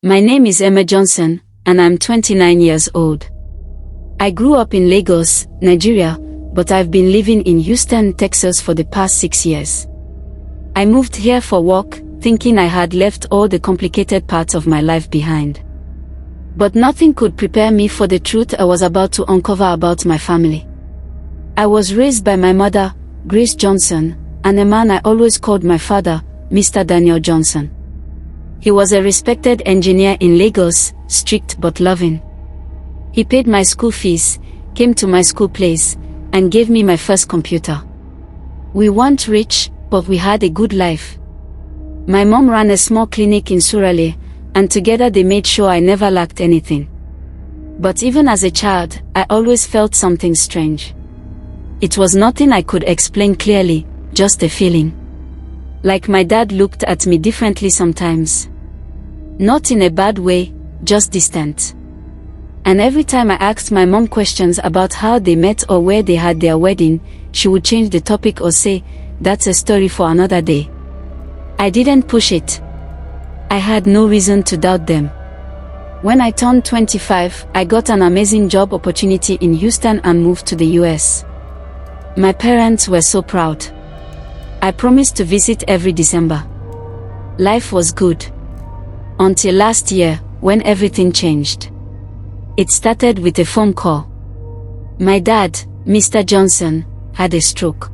My name is Emma Johnson, and I'm 29 years old. I grew up in Lagos, Nigeria, but I've been living in Houston, Texas for the past 6 years. I moved here for work, thinking I had left all the complicated parts of my life behind. But nothing could prepare me for the truth I was about to uncover about my family. I was raised by my mother, Grace Johnson, and a man I always called my father, Mr. Daniel Johnson. He was a respected engineer in Lagos, strict but loving. He paid my school fees, came to my school plays, and gave me my first computer. We weren't rich, but we had a good life. My mom ran a small clinic in Surale, and together they made sure I never lacked anything. But even as a child, I always felt something strange. It was nothing I could explain clearly, just a feeling. Like my dad looked at me differently sometimes. Not in a bad way, just distant. And every time I asked my mom questions about how they met or where they had their wedding, she would change the topic or say, "That's a story for another day." I didn't push it. I had no reason to doubt them. When I turned 25, I got an amazing job opportunity in Houston and moved to the US. My parents were so proud. I promised to visit every December. Life was good. Until last year, when everything changed. It started with a phone call. My dad, Mr. Johnson, had a stroke.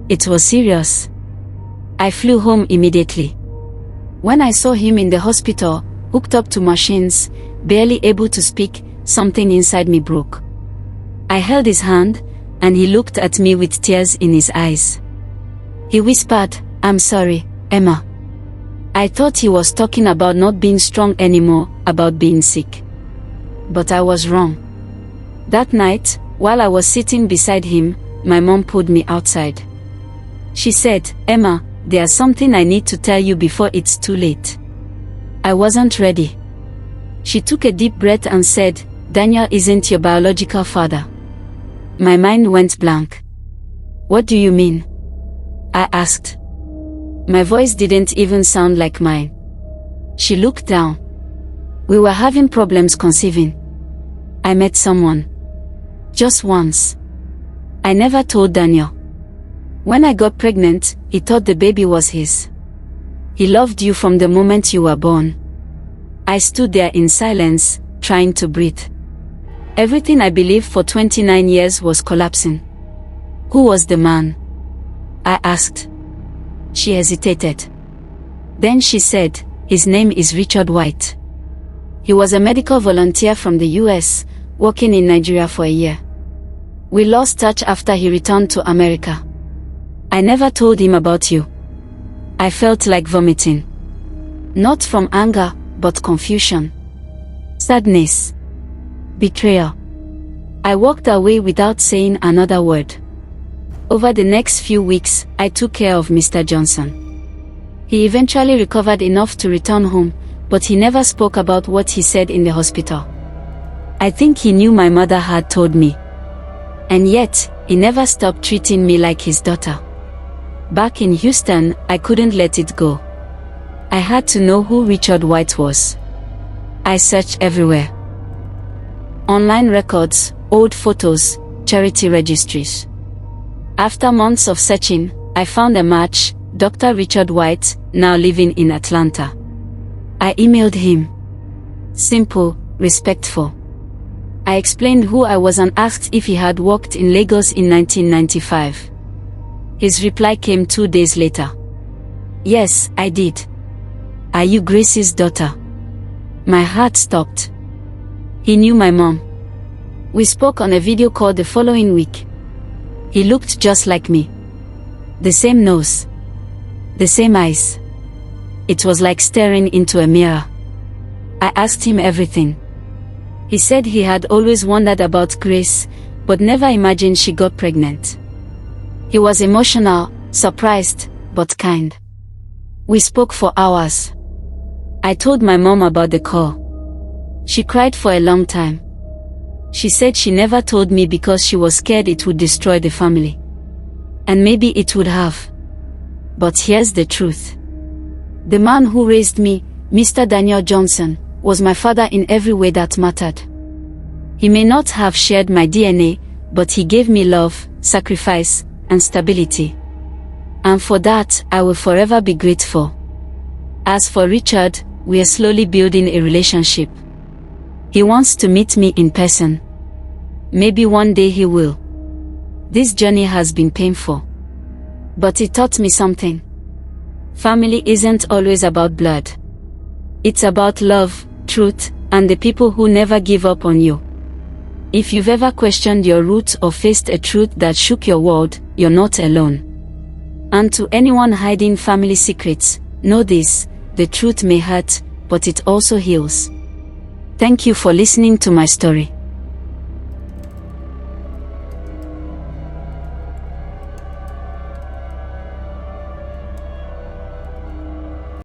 It was serious. I flew home immediately. When I saw him in the hospital, hooked up to machines, barely able to speak, something inside me broke. I held his hand, and he looked at me with tears in his eyes. He whispered, "I'm sorry, Emma." I thought he was talking about not being strong anymore, about being sick. But I was wrong. That night, while I was sitting beside him, my mom pulled me outside. She said, "Emma, there's something I need to tell you before it's too late." I wasn't ready. She took a deep breath and said, "Daniel isn't your biological father." My mind went blank. "What do you mean?" I asked. My voice didn't even sound like mine. She looked down. "We were having problems conceiving. I met someone. Just once. I never told Daniel. When I got pregnant, he thought the baby was his. He loved you from the moment you were born." I stood there in silence, trying to breathe. Everything I believed for 29 years was collapsing. "Who was the man?" I asked. She hesitated. Then she said, "His name is Richard White. He was a medical volunteer from the US, working in Nigeria for a year. We lost touch after he returned to America. I never told him about you." I felt like vomiting. Not from anger, but confusion. Sadness. Betrayal. I walked away without saying another word. Over the next few weeks, I took care of Mr. Johnson. He eventually recovered enough to return home, but he never spoke about what he said in the hospital. I think he knew my mother had told me. And yet, he never stopped treating me like his daughter. Back in Houston, I couldn't let it go. I had to know who Richard White was. I searched everywhere. Online records, old photos, charity registries. After months of searching, I found a match, Dr. Richard White, now living in Atlanta. I emailed him. Simple, respectful. I explained who I was and asked if he had worked in Lagos in 1995. His reply came 2 days later. "Yes, I did. Are you Grace's daughter?" My heart stopped. He knew my mom. We spoke on a video call the following week. He looked just like me. The same nose. The same eyes. It was like staring into a mirror. I asked him everything. He said he had always wondered about Grace, but never imagined she got pregnant. He was emotional, surprised, but kind. We spoke for hours. I told my mom about the call. She cried for a long time. She said she never told me because she was scared it would destroy the family. And maybe it would have. But here's the truth. The man who raised me, Mr. Daniel Johnson, was my father in every way that mattered. He may not have shared my DNA, but he gave me love, sacrifice, and stability. And for that, I will forever be grateful. As for Richard, we are slowly building a relationship. He wants to meet me in person. Maybe one day he will. This journey has been painful. But it taught me something. Family isn't always about blood. It's about love, truth, and the people who never give up on you. If you've ever questioned your roots or faced a truth that shook your world, you're not alone. And to anyone hiding family secrets, know this: the truth may hurt, but it also heals. Thank you for listening to my story.